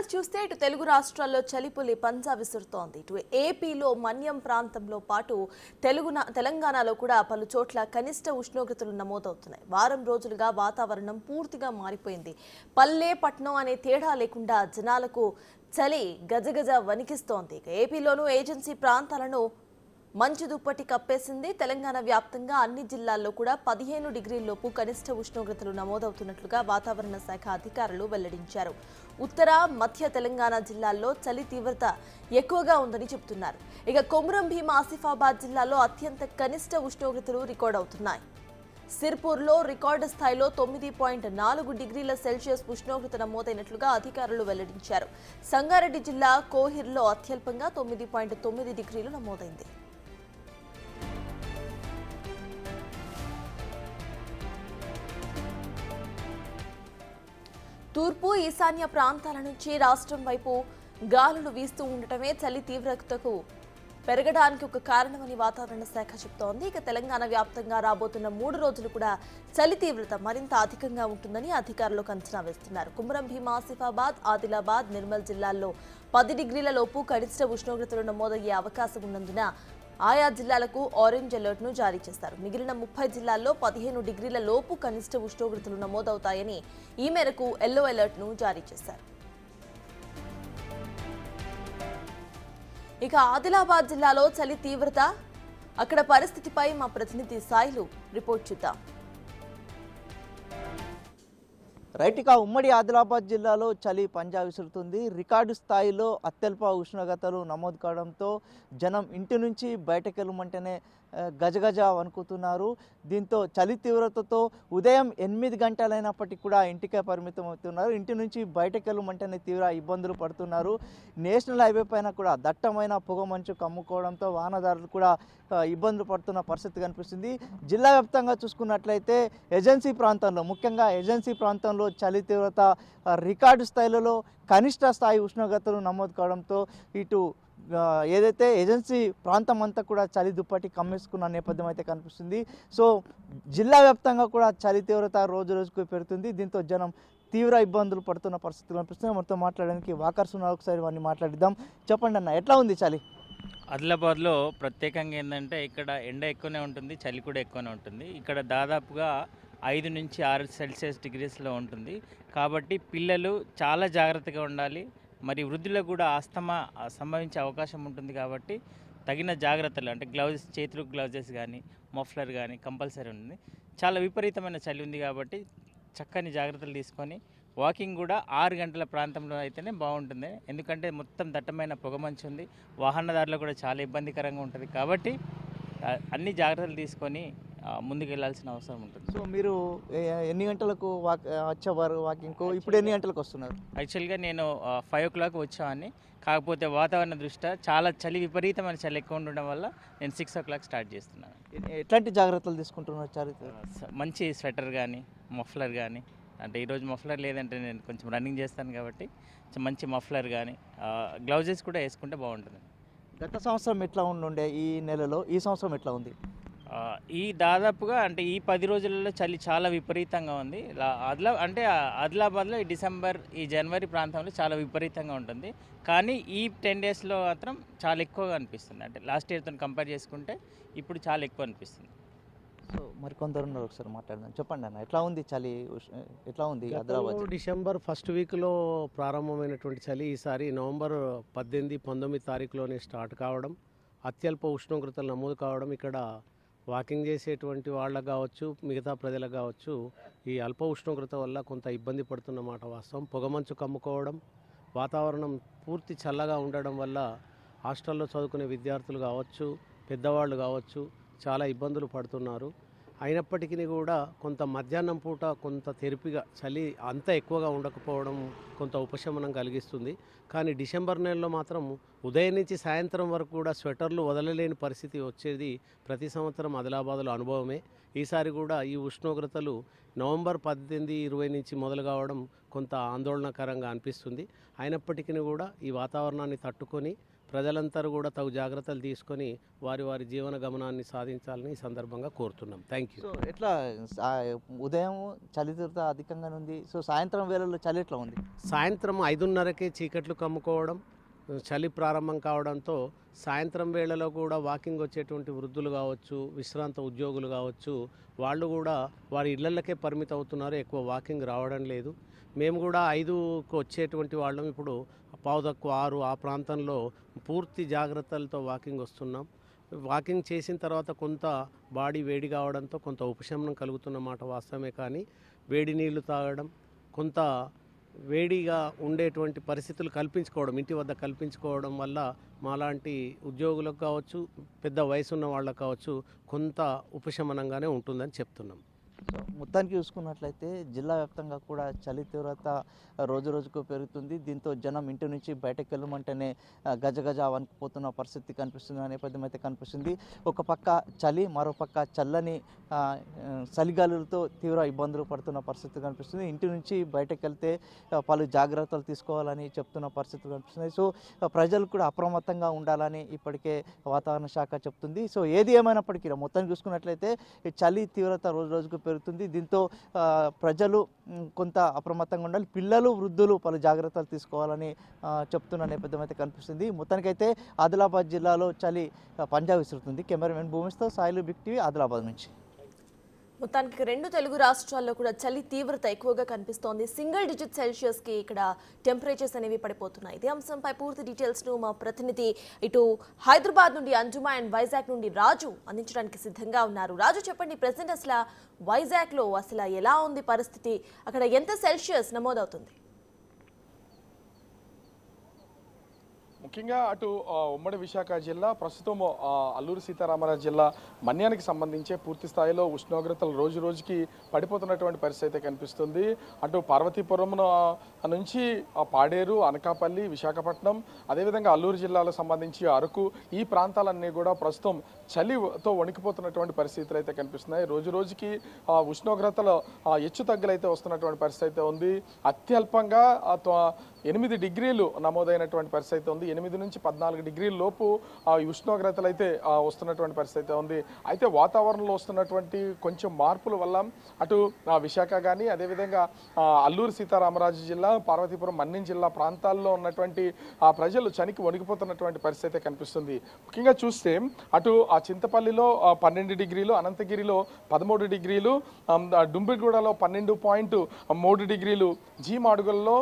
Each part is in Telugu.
సంగతి చూస్తే ఇటు తెలుగు రాష్ట్రాల్లో చలిపులి పంజా విసురుతోంది. ఇటు ఏపీలో మన్యం ప్రాంతంలో పాటు తెలంగాణలో కూడా పలు చోట్ల కనిష్ట ఉష్ణోగ్రతలు నమోదవుతున్నాయి. వారం రోజులుగా వాతావరణం పూర్తిగా మారిపోయింది. పల్లె పట్నం అనే తేడా లేకుండా జనాలకు చలి గజగజ వణికిస్తోంది. ఏపీలోనూ ఏజెన్సీ ప్రాంతాలను మంచు దుప్పటి కప్పేసింది. తెలంగాణ వ్యాప్తంగా అన్ని జిల్లాల్లో కూడా 15 డిగ్రీల్లోపు కనిష్ట ఉష్ణోగ్రతలు నమోదవుతున్నట్లుగా వాతావరణ శాఖ అధికారులు వెల్లడించారు. ఉత్తర మధ్య తెలంగాణ జిల్లాల్లో చలి తీవ్రత ఎక్కువగా ఉందని చెబుతున్నారు. ఇక కొమురం భీం ఆసిఫాబాద్ జిల్లాలో అత్యంత కనిష్ట ఉష్ణోగ్రతలు రికార్డ్ అవుతున్నాయి. సిర్పూర్లో రికార్డు స్థాయిలో 9.4 డిగ్రీల సెల్సియస్ ఉష్ణోగ్రత నమోదైనట్లుగా అధికారులు వెల్లడించారు. సంగారెడ్డి జిల్లా కోహిర్లో అత్యల్పంగా 9.9 డిగ్రీలు నమోదైంది. తూర్పు ఈశాన్య ప్రాంతాల నుంచి రాష్ట్రం వైపు గాలులు వీస్తూ ఉండటమే చలి తీవ్రతకు పెరగడానికి ఒక కారణమని వాతావరణ శాఖ చెబుతోంది. ఇక తెలంగాణ వ్యాప్తంగా రాబోతున్న 3 రోజులు కూడా చలి తీవ్రత మరింత అధికంగా ఉంటుందని అధికారులు అంచనా వేస్తున్నారు. కొమురం భీం ఆసిఫాబాద్, ఆదిలాబాద్, నిర్మల్ జిల్లాల్లో 10 డిగ్రీల లోపు కనిష్ట ఉష్ణోగ్రతలు నమోదయ్యే అవకాశం ఉన్నందున ఆయా జిల్లాలకు ఆరెంజ్ అలర్ట్ ను జారీ చేశారు. మిగిలిన 30 జిల్లాల్లో 15 డిగ్రీల లోపు కనిష్ట ఉష్ణోగ్రతలు నమోదవుతాయని ఈ మేరకు ఎల్లో అలర్ట్ ను జారీ చేశారు. ఇక ఆదిలాబాద్ జిల్లాలో చలి తీవ్రత, అక్కడ పరిస్థితిపై మా ప్రతినిధి సాయిలు రిపోర్ట్ చూద్దాం. రైట్, ఇక ఉమ్మడి ఆదిలాబాద్ జిల్లాలో చలి పంజా విసురుతుంది. రికార్డు స్థాయిలో అత్యల్ప ఉష్ణోగ్రతలు నమోదు కావడంతో జనం ఇంటి నుంచి బయటకు వెళ్ళమంటేనే గజగజ వణుకుతున్నారు. దీంతో చలి తీవ్రతతో ఉదయం 8 గంటలైనప్పటికీ కూడా ఇంటికే పరిమితం అవుతున్నారు. ఇంటి నుంచి బయటకు వెళ్ళమంటేనే తీవ్ర ఇబ్బందులు పడుతున్నారు. నేషనల్ హైవే పైన కూడా దట్టమైన పొగ మంచు కమ్ముకోవడంతో వాహనదారులు కూడా ఇబ్బందులు పడుతున్న పరిస్థితి కనిపిస్తుంది. జిల్లా వ్యాప్తంగా చూసుకున్నట్లయితే ఏజెన్సీ ప్రాంతంలో, ముఖ్యంగా ఏజెన్సీ ప్రాంతంలో చలి తీవ్రత రికార్డు స్థాయిలలో కనిష్ట స్థాయి ఉష్ణోగ్రతలు నమోదు కావడంతో ఇటు ఏదైతే ఏజెన్సీ ప్రాంతం అంతా కూడా చలి దుప్పటి కమ్మేసుకున్న నేపథ్యం అయితే కనిపిస్తుంది. సో జిల్లా వ్యాప్తంగా కూడా చలి తీవ్రత రోజు రోజుకు పెరుగుతుంది. దీంతో జనం తీవ్ర ఇబ్బందులు పడుతున్న పరిస్థితులు కనిపిస్తున్నాయి. మొత్తం మాట్లాడడానికి వాకర్స్ ఉన్నారు, ఒకసారి వారిని మాట్లాడిద్దాం. చెప్పండి అన్న, ఎట్లా ఉంది చలి? ఆదిలాబాద్లో ప్రత్యేకంగా ఏంటంటే ఇక్కడ ఎండ ఎక్కువనే ఉంటుంది, చలి కూడా ఎక్కువనే ఉంటుంది. ఇక్కడ దాదాపుగా 5 నుంచి 6 సెల్సియస్ డిగ్రీస్లో ఉంటుంది. కాబట్టి పిల్లలు చాలా జాగ్రత్తగా ఉండాలి. మరి వృద్ధులకు కూడా ఆస్తమా సంభవించే అవకాశం ఉంటుంది. కాబట్టి తగిన జాగ్రత్తలు అంటే చేతులకు గ్లౌజెస్ కానీ, మఫ్లర్ కానీ కంపల్సరీ ఉంది. చాలా విపరీతమైన చలి ఉంది కాబట్టి చక్కని జాగ్రత్తలు తీసుకొని వాకింగ్ కూడా 6 గంటల ప్రాంతంలో అయితేనే బాగుంటుంది. ఎందుకంటే మొత్తం దట్టమైన పొగమంచు ఉంది, వాహనదారులకు కూడా చాలా ఇబ్బందికరంగా ఉంటుంది. కాబట్టి అన్ని జాగ్రత్తలు తీసుకొని ముందుకు వెళ్ళాల్సిన అవసరం ఉంటుంది. సో మీరు ఎన్ని గంటలకు వచ్చేవారు వాకింగ్కు? ఇప్పుడు ఎన్ని గంటలకు వస్తున్నారు? యాక్చువల్గా నేను 5 o'clock వచ్చామని, కాకపోతే వాతావరణ దృష్ట్యా చాలా చలి, విపరీతమైన చలి ఎక్కువ ఉండడం వల్ల నేను 6 o'clock స్టార్ట్ చేస్తున్నాను. ఎట్లాంటి జాగ్రత్తలు తీసుకుంటున్నారు? మంచి స్వెటర్ కానీ, మఫ్లర్ కానీ, అంటే ఈరోజు మఫ్లర్ లేదంటే నేను కొంచెం రన్నింగ్ చేస్తాను కాబట్టి మంచి మఫ్లర్ కానీ, గ్లౌజెస్ కూడా వేసుకుంటే బాగుంటుంది. గత సంవత్సరం ఎట్లా ఉండే ఈ నెలలో, ఈ సంవత్సరం ఎట్లా ఉంది? ఈ దాదాపుగా అంటే ఈ 10 రోజులలో చలి చాలా విపరీతంగా ఉంది. ఆదిలాబాద్లో ఈ డిసెంబర్, ఈ జనవరి ప్రాంతంలో చాలా విపరీతంగా ఉంటుంది. కానీ ఈ 10 daysలో మాత్రం చాలా ఎక్కువగా అనిపిస్తుంది. అంటే లాస్ట్ ఇయర్తో కంపేర్ చేసుకుంటే ఇప్పుడు చాలా ఎక్కువ అనిపిస్తుంది. సో మరి కొందరు ఉన్నారు, ఒకసారి మాట్లాడదాం. చెప్పండి అన్న, ఎట్లా ఉంది చలి? ఎట్లా ఉంది ఆదిలాబాద్? డిసెంబర్ ఫస్ట్ వీక్లో ప్రారంభమైనటువంటి చలి ఈసారి నవంబర్ 18, 19 తారీఖులోనే స్టార్ట్ కావడం, అత్యల్ప ఉష్ణోగ్రతలు నమోదు కావడం, ఇక్కడ వాకింగ్ చేసేటువంటి వాళ్ళకు కావచ్చు, మిగతా ప్రజలకు కావచ్చు, ఈ అల్ప ఉష్ణోగ్రత వల్ల కొంత ఇబ్బంది పడుతున్నమాట వాస్తవం. పొగమంచు కమ్ముకోవడం, వాతావరణం పూర్తి చల్లగా ఉండడం వల్ల హాస్టల్లో చదువుకునే విద్యార్థులు కావచ్చు, పెద్దవాళ్ళు కావచ్చు, చాలా ఇబ్బందులు పడుతున్నారు. అయినప్పటికీ కూడా కొంత మధ్యాహ్నం పూట కొంత తెరిపిగా చలి అంత ఎక్కువగా ఉండకపోవడం కొంత ఉపశమనం కలిగిస్తుంది. కానీ డిసెంబర్ నెలలో మాత్రం ఉదయం నుంచి సాయంత్రం వరకు కూడా స్వెటర్లు వదలలేని పరిస్థితి వచ్చేది ప్రతి సంవత్సరం ఆదిలాబాద్లో అనుభవమే. ఈసారి కూడా ఈ ఉష్ణోగ్రతలు నవంబర్ 18, 20 నుంచి మొదలు కావడం కొంత ఆందోళనకరంగా అనిపిస్తుంది. అయినప్పటికీ కూడా ఈ వాతావరణాన్ని తట్టుకొని ప్రజలందరూ కూడా తగు జాగ్రత్తలు తీసుకొని వారి జీవన గమనాన్ని సాధించాలని ఈ సందర్భంగా కోరుతున్నాం. Thank you. సో ఎట్లా ఉదయం చలి తీవ్రత అధికంగానే ఉంది. సో సాయంత్రం వేళల్లో చలి ఎట్లా ఉంది? సాయంత్రం 5:30కే చీకట్లు కమ్ముకోవడం, చలి ప్రారంభం కావడంతో సాయంత్రం వేళలో కూడా వాకింగ్ వచ్చేటువంటి వృద్ధులు కావచ్చు, విశ్రాంత ఉద్యోగులు కావచ్చు, వాళ్ళు కూడా వారి ఇళ్లకే పరిమితం అవుతున్నారు. ఎక్కువ వాకింగ్ రావడం లేదు. మేము కూడా 5కు వచ్చేటువంటి వాళ్ళం ఇప్పుడు 5:15, 6 ఆ ప్రాంతంలో పూర్తి జాగ్రత్తలతో వాకింగ్ వస్తున్నాం. వాకింగ్ చేసిన తర్వాత కొంత బాడీ వేడి కావడంతో కొంత ఉపశమనం కలుగుతున్నమాట వాస్తవమే. కానీ వేడి నీళ్లు తాగడం, కొంత వేడిగా ఉండేటువంటి పరిస్థితులు కల్పించుకోవడం, ఇంటి వద్ద కల్పించుకోవడం వల్ల మాలాంటి ఉద్యోగులకు కావచ్చు, పెద్ద వయసున్న వాళ్ళకు కావచ్చు కొంత ఉపశమనంగానే ఉంటుందని చెప్తున్నాం. సో మొత్తానికి చూసుకున్నట్లయితే జిల్లా వ్యాప్తంగా కూడా చలి తీవ్రత రోజు రోజుకు పెరుగుతుంది. దీంతో జనం ఇంటి నుంచి బయటకు వెళ్ళమంటేనే గజగజ వణికిపోతున్న పరిస్థితి కనిపిస్తుంది, నేపథ్యం అయితే కనిపిస్తుంది. ఒక పక్క చలి, మరో పక్క చల్లని చలిగాలులతో తీవ్ర ఇబ్బందులు పడుతున్న పరిస్థితి కనిపిస్తుంది. ఇంటి నుంచి బయటకు వెళ్తే పలు జాగ్రత్తలు తీసుకోవాలని చెప్తున్న పరిస్థితులు కనిపిస్తున్నాయి. సో ప్రజలు కూడా అప్రమత్తంగా ఉండాలని ఇప్పటికే వాతావరణ శాఖ చెప్తుంది. సో ఏది ఏమైనప్పటికీ మొత్తం చూసుకున్నట్లయితే చలి తీవ్రత రోజు రోజుకు పెరుగుతుంది. దీంతో ప్రజలు కొంత అప్రమత్తంగా ఉండాలి. పిల్లలు, వృద్ధులు పలు జాగ్రత్తలు తీసుకోవాలని చెప్తున్న నేపథ్యం అయితే కనిపిస్తుంది. మొత్తానికైతే ఆదిలాబాద్ జిల్లాలో చలి పంజా విసురుతుంది. కెమెరామెన్ భూమిస్తో సాయిలు, బిగ్ టీవీ, ఆదిలాబాద్ నుంచి. మొత్తానికి 2 తెలుగు రాష్ట్రాల్లో కూడా చలి తీవ్రత ఎక్కువగా కనిపిస్తోంది. సింగిల్ డిజిట్ సెల్సియస్కి ఇక్కడ టెంపరేచర్స్ అనేవి పడిపోతున్నాయి. ఇదే అంశంపై పూర్తి డీటెయిల్స్ను మా ప్రతినిధి ఇటు హైదరాబాద్ నుండి అంజుమా అండ్ వైజాగ్ నుండి రాజు అందించడానికి సిద్ధంగా ఉన్నారు. రాజు, చెప్పండి, ప్రెసెంట్ అసలు వైజాగ్లో అసలు ఎలా ఉంది పరిస్థితి? అక్కడ ఎంత సెల్సియస్ నమోదవుతుంది? ముఖ్యంగా అటు ఉమ్మడి విశాఖ జిల్లా, ప్రస్తుతం అల్లూరు సీతారామరాజు జిల్లా మన్యానికి సంబంధించే పూర్తి స్థాయిలో ఉష్ణోగ్రతలు రోజు రోజుకి పడిపోతున్నటువంటి పరిస్థితి అయితే కనిపిస్తుంది. అటు పార్వతీపురం నుంచి పాడేరు, అనకాపల్లి, విశాఖపట్నం, అదేవిధంగా అల్లూరు జిల్లాలకు సంబంధించి అరకు, ఈ ప్రాంతాలన్నీ కూడా ప్రస్తుతం చలితో వణికిపోతున్నటువంటి పరిస్థితులు అయితే కనిపిస్తున్నాయి. రోజు రోజుకి ఉష్ణోగ్రతలు హెచ్చు తగ్గులైతే వస్తున్నటువంటి పరిస్థితి అయితే ఉంది. అత్యల్పంగా 8 డిగ్రీలు నమోదైనటువంటి పరిస్థితి అయితే ఉంది. 8 నుంచి 14 డిగ్రీల లోపు ఈ ఉష్ణోగ్రతలు అయితే వస్తున్నటువంటి పరిస్థితి అయితే ఉంది. అయితే వాతావరణంలో వస్తున్నటువంటి కొంచెం మార్పుల వల్ల అటు విశాఖ కానీ, అదేవిధంగా అల్లూరు సీతారామరాజు జిల్లా, పార్వతీపురం, మన్యం జిల్లా ప్రాంతాల్లో ఉన్నటువంటి ప్రజలు చనికి వణికిపోతున్నటువంటి పరిస్థితి అయితే కనిపిస్తుంది. ముఖ్యంగా చూస్తే అటు చింతపల్లిలో 12 డిగ్రీలు, అనంతగిరిలో 13 డిగ్రీలు, డుంబిగూడలో 12.3 డిగ్రీలు, జీమాడుగుల్లో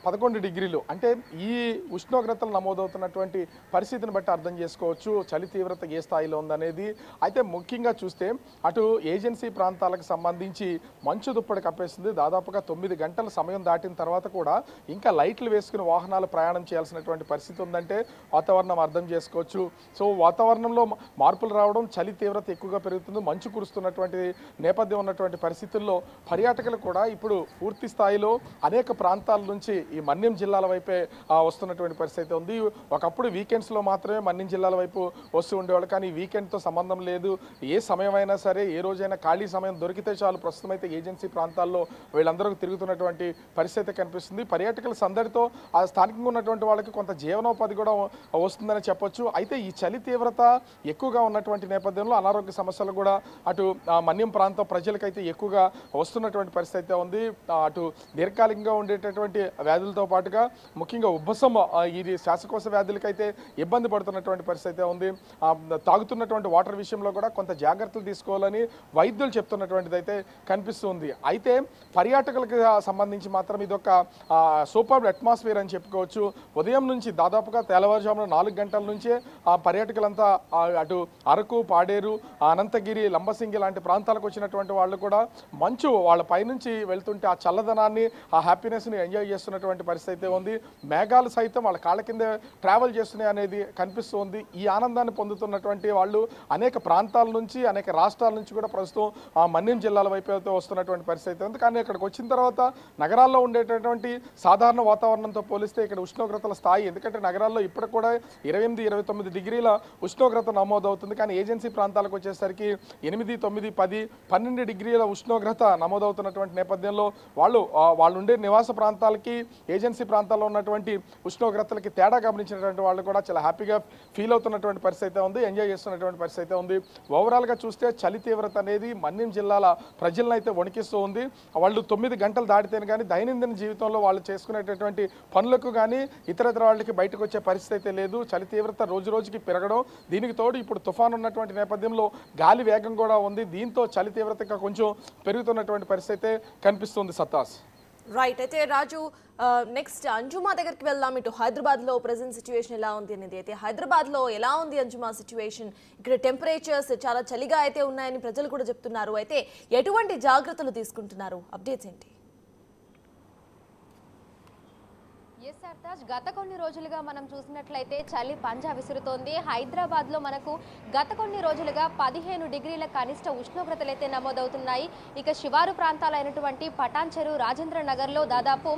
11 డిగ్రీలు. అంటే ఈ ఉష్ణోగ్రతలు నమోదవుతున్నటువంటి పరిస్థితిని బట్టి అర్థం చేసుకోవచ్చు చలి తీవ్రత ఏ స్థాయిలో ఉందనేది. అయితే ముఖ్యంగా చూస్తే అటు ఏజెన్సీ ప్రాంతాలకు సంబంధించి మంచు దుప్పటి కప్పేస్తుంది. దాదాపుగా 9 గంటల సమయం దాటిన తర్వాత కూడా ఇంకా లైట్లు వేసుకుని వాహనాలు ప్రయాణం చేయాల్సినటువంటి పరిస్థితి ఉందంటే వాతావరణం అర్థం చేసుకోవచ్చు. సో వాతావరణంలో మార్పులు రావడం, చలి తీవ్రత ఎక్కువగా పెరుగుతుంది, మంచు కురుస్తున్నటువంటి నేపథ్యం ఉన్నటువంటి పరిస్థితుల్లో పర్యాటకులు కూడా ఇప్పుడు పూర్తి స్థాయిలో అనేక ప్రాంతాల నుంచి ఈ మన్యం జిల్లాల వైపే వస్తున్నటువంటి పరిస్థితి ఉంది. ఒకప్పుడు వీకెండ్స్లో మాత్రమే మన్యం జిల్లాల వైపు వస్తూ ఉండేవాళ్ళు, కానీ వీకెండ్తో సంబంధం లేదు. ఏ సమయం అయినా సరే, ఏ రోజైనా ఖాళీ సమయం దొరికితే చాలు ప్రస్తుతం అయితే ఏజెన్సీ ప్రాంతాల్లో వీళ్ళందరూ తిరుగుతున్నటువంటి పరిస్థితి కనిపిస్తుంది. పర్యాటకుల సందడితో ఆ స్థానికంగా ఉన్నటువంటి వాళ్ళకి కొంత జీవనోపాధి కూడా వస్తుందని చెప్పొచ్చు. అయితే ఈ చలి తీవ్రత ఎక్కువగా ఉన్నటువంటి నేపథ్యంలో అనారోగ్య సమస్యలు కూడా అటు మన్యం ప్రాంతం ప్రజలకైతే ఎక్కువగా వస్తున్నటువంటి పరిస్థితి ఉంది. అటు దీర్ఘకాలికంగా ఉండేటటువంటి వ్యాధులతో పాటుగా ముఖ్యంగా ఉబ్బసం, ఇది శ్వాసకోశ వ్యాధులకైతే ఇబ్బంది పడుతున్నటువంటి పరిస్థితి ఉంది. తాగుతున్నటువంటి వాటర్ విషయంలో కూడా కొంత జాగ్రత్తలు తీసుకోవాలని వైద్యులు చెప్తున్నటువంటిది అయితే కనిపిస్తుంది. అయితే పర్యాటకులకు సంబంధించి మాత్రం ఇదొక సూపర్ అట్మాస్ఫియర్ అని చెప్పుకోవచ్చు. ఉదయం నుంచి దాదాపుగా తెల్లవారుజామున 4 గంటల నుంచే పర్యాటకులంతా అటు అరకు, పాడేరు, అనంతగిరి, లంబసింగి లాంటి ప్రాంతాలకు వచ్చినటువంటి వాళ్ళు కూడా మంచు వాళ్ళ పైనుంచి వెళ్తుంటే ఆ చల్లదనాన్ని, ఆ హ్యాపీనెస్ని ఎంజాయ్ చేస్తున్నటువంటి పరిస్థితి ఉంది. మేఘాలు సైతం వాళ్ళ కాళ్ళ కింద ట్రావెల్ చేస్తున్నాయి అనేది కనిపిస్తుంది. ఈ ఆనందాన్ని పొందుతున్నటువంటి వాళ్ళు అనేక ప్రాంతాల నుంచి, అనేక రాష్ట్రాల నుంచి కూడా ప్రస్తుతం మన్యం జిల్లాల వైపు వస్తున్నటువంటి పరిస్థితి ఉంది. కానీ ఇక్కడికి వచ్చిన తర్వాత నగరాల్లో ఉండేటటువంటి సాధారణ వాతావరణంతో పోలిస్తే ఇక్కడ ఉష్ణోగ్రతల స్థాయి, ఎందుకంటే నగరాల్లో ఇప్పటికి కూడా 28, 29 డిగ్రీల ఉష్ణోగ్రత నమోదవుతుంది. కానీ ఏజెన్సీ ప్రాంతాలకు వచ్చేసరికి 8, 9, 10, 12 డిగ్రీల ఉష్ణోగ్రత నమోదవుతున్నటువంటి నేపథ్యంలో వాళ్ళు ఉండే నివాస ప్రాంతాలకి ఏజెన్సీ ప్రాంతాల్లో ఉన్నటువంటి ఉష్ణోగ్రతలకి తేడా గమనించినటువంటి వాళ్ళు కూడా చాలా హ్యాపీగా ఫీల్ అవుతున్నటువంటి పరిస్థితి అయితే ఉంది, ఎంజాయ్ చేస్తున్నటువంటి పరిస్థితి అయితే ఉంది. ఓవరాల్గా చూస్తే చలి తీవ్రత అనేది మన్యం జిల్లాల ప్రజలను అయితే వణికిస్తూ ఉంది. వాళ్ళు 9 గంటలు దాటితేనే కానీ దైనందిన జీవితంలో వాళ్ళు చేసుకునేటటువంటి పనులకు కానీ ఇతర వాళ్ళకి బయటకు వచ్చే పరిస్థితి అయితే లేదు. చలి తీవ్రత రోజు రోజుకి పెరగడం, దీనికి తోడు ఇప్పుడు తుఫాను ఉన్నటువంటి నేపథ్యంలో గాలి వేగం కూడా ఉంది. దీంతో చలి తీవ్రత ఇంకా కొంచెం పెరుగుతున్నటువంటి పరిస్థితి అయితే కనిపిస్తుంది. సత్తాస్ రైట్. అయితే రాజు, నెక్స్ట్ అంజుమా దగ్గరికి వెళ్దాం. ఇటు హైదరాబాద్లో ప్రెజెంట్ సిచ్యువేషన్ ఎలా ఉంది అనేది. అయితే హైదరాబాద్లో ఎలా ఉంది అంజుమా సిచ్యువేషన్? ఇక్కడ టెంపరేచర్స్ చాలా చలిగా అయితే ఉన్నాయని ప్రజలు కూడా చెప్తున్నారు. అయితే ఎటువంటి జాగ్రత్తలు తీసుకుంటున్నారు? అప్డేట్స్ ఏంటి? ఎస్ సర్తాజ్, గత కొన్ని రోజులుగా మనం చూసినట్లయితే చలి పంజా విసురుతోంది. హైదరాబాద్లో మనకు గత కొన్ని రోజులుగా 15 డిగ్రీల కనిష్ట ఉష్ణోగ్రతలు అయితే నమోదవుతున్నాయి. ఇక శివారు ప్రాంతాలైనటువంటి పటాన్ చెరు, రాజేంద్ర నగర్లో దాదాపు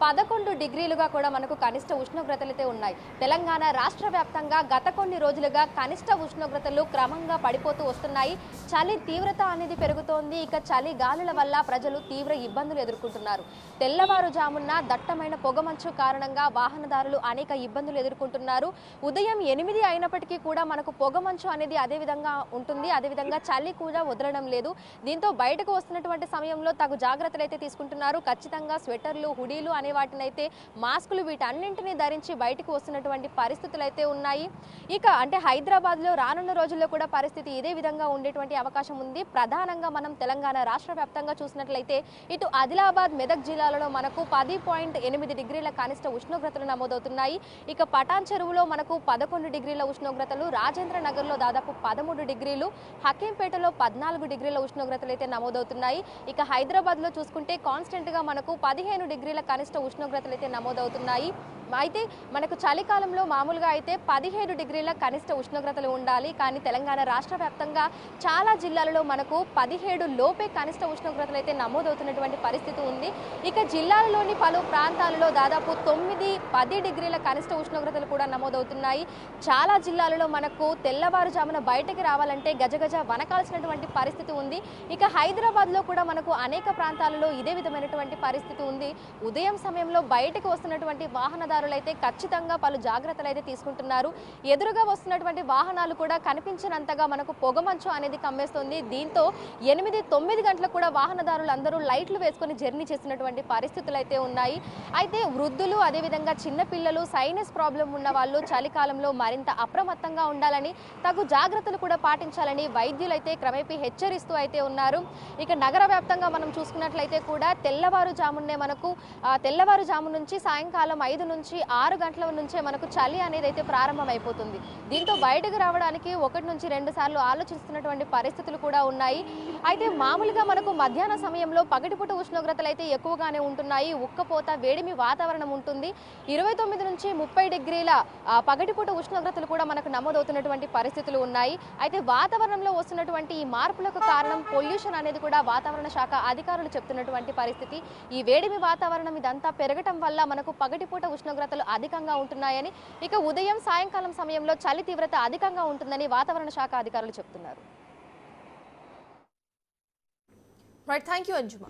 11 డిగ్రీలుగా కూడా మనకు కనిష్ట ఉష్ణోగ్రతలు అయితే ఉన్నాయి. తెలంగాణ రాష్ట్ర వ్యాప్తంగా గత కొన్ని రోజులుగా కనిష్ట ఉష్ణోగ్రతలు క్రమంగా పడిపోతూ వస్తున్నాయి. చలి తీవ్రత అనేది పెరుగుతోంది. ఇక చలి గాలుల వల్ల ప్రజలు తీవ్ర ఇబ్బందులు ఎదుర్కొంటున్నారు. తెల్లవారుజామున దట్టమైన పొగమంచు కారణంగా వాహనదారులు అనేక ఇబ్బందులు ఎదుర్కొంటున్నారు. ఉదయం 8 అయినప్పటికీ కూడా మనకు పొగమంచు అనేది అదే విధంగా ఉంటుంది. అదేవిధంగా చలి కూడా వదలడం లేదు. దీంతో బయటకు వస్తున్నటువంటి సమయంలో తగు జాగ్రత్తలు అయితే తీసుకుంటున్నారు. ఖచ్చితంగా స్వెటర్లు, హుడీలు అనే వాటినైతే, మాస్కులు, వీటన్నింటినీ ధరించి బయటకు వస్తున్నటువంటి పరిస్థితులు అయితే ఉన్నాయి. ఇక అంటే హైదరాబాద్లో రానున్న రోజుల్లో కూడా పరిస్థితి ఇదే విధంగా ఉండేటువంటి అవకాశం ఉంది. ప్రధానంగా మనం తెలంగాణ రాష్ట్ర వ్యాప్తంగా చూసినట్లయితే ఇటు ఆదిలాబాద్, మెదక్ జిల్లాలలో మనకు 10.8 డిగ్రీల కనిష్ట ఉష్ణోగ్రతలు నమోదవుతున్నాయి. ఇక పటాన్ చెరువులో మనకు 11 డిగ్రీల ఉష్ణోగ్రతలు, రాజేంద్ర నగర్లో దాదాపు 13 డిగ్రీలు, హకీంపేటలో 14 డిగ్రీల ఉష్ణోగ్రతలు అయితే నమోదవుతున్నాయి. ఇక హైదరాబాద్లో చూసుకుంటే కాన్స్టెంట్ గా మనకు 15 డిగ్రీల కనిష్ట ఉష్ణోగ్రతలు అయితే నమోదవుతున్నాయి. అయితే మనకు చలికాలంలో మామూలుగా అయితే 17 డిగ్రీల కనిష్ట ఉష్ణోగ్రతలు ఉండాలి. కానీ తెలంగాణ రాష్ట్ర వ్యాప్తంగా చాలా జిల్లాలలో మనకు 17 లోపే కనిష్ట ఉష్ణోగ్రతలు అయితే నమోదవుతున్నటువంటి పరిస్థితి ఉంది. ఇక జిల్లాలలోని పలు ప్రాంతాలలో దాదాపు 9-10 డిగ్రీల కనిష్ట ఉష్ణోగ్రతలు కూడా నమోదవుతున్నాయి. చాలా జిల్లాలలో మనకు తెల్లవారుజామున బయటకి రావాలంటే గజగజ వనకాల్సినటువంటి పరిస్థితి ఉంది. ఇక హైదరాబాద్లో కూడా మనకు అనేక ప్రాంతాలలో ఇదే విధమైనటువంటి పరిస్థితి ఉంది. ఉదయం సమయంలో బయటకు వస్తున్నటువంటి వాహనదారులు అయితే ఖచ్చితంగా పలు జాగ్రత్తలు అయితే తీసుకుంటున్నారు. ఎదురుగా వస్తున్నటువంటి వాహనాలు కూడా కనిపించినంతగా మనకు పొగమంచు అనేది కమ్మేస్తుంది. దీంతో 8-9 గంటలకు కూడా వాహనదారులు అందరూ లైట్లు వేసుకొని జర్నీ చేస్తున్నటువంటి పరిస్థితులు అయితే ఉన్నాయి. అయితే వృద్ధులు, అదేవిధంగా చిన్నపిల్లలు, సైనస్ ప్రాబ్లం ఉన్న వాళ్ళు చలికాలంలో మరింత అప్రమత్తంగా ఉండాలని, తగు జాగ్రత్తలు కూడా పాటించాలని వైద్యులు అయితే క్రమేపీ హెచ్చరిస్తూ అయితే ఉన్నారు. ఇక నగర వ్యాప్తంగా మనం చూసుకున్నట్లయితే కూడా తెల్లవారుజామునే మనకు తెల్లవారుజాము నుంచి సాయంకాలం 5 నుంచి 6 గంటల నుంచే మనకు చలి అనేది అయితే ప్రారంభమైపోతుంది. దీంతో బయటకు రావడానికి 1 నుంచి 2 సార్లు ఆలోచిస్తున్నటువంటి పరిస్థితులు కూడా ఉన్నాయి. అయితే మామూలుగా మనకు మధ్యాహ్న సమయంలో పగటిపూట ఉష్ణోగ్రతలు అయితే ఎక్కువగానే ఉంటున్నాయి. ఉక్కపోత, వేడిమి వాతావరణం ఉంటుంది. 29 నుంచి 30 డిగ్రీల పగటిపూట ఉష్ణోగ్రతలు కూడా మనకు నమోదవుతున్నటువంటి పరిస్థితులు ఉన్నాయి. అయితే వాతావరణంలో వస్తున్నటువంటి ఈ మార్పులకు కారణం పొల్యూషన్ అనేది కూడా వాతావరణ శాఖ అధికారులు చెప్తున్నటువంటి పరిస్థితి. ఈ వేడిమి వాతావరణం ఇదంతా పెరగటం వల్ల మనకు పగటిపూట ఉష్ణోగ్రతలు అధికంగా ఉంటున్నాయని, ఇక ఉదయం సాయంకాలం సమయంలో చలి తీవ్రత అధికంగా ఉంటుందని వాతావరణ శాఖ అధికారులు చెప్తున్నారు. Right, thank you అంజుమా.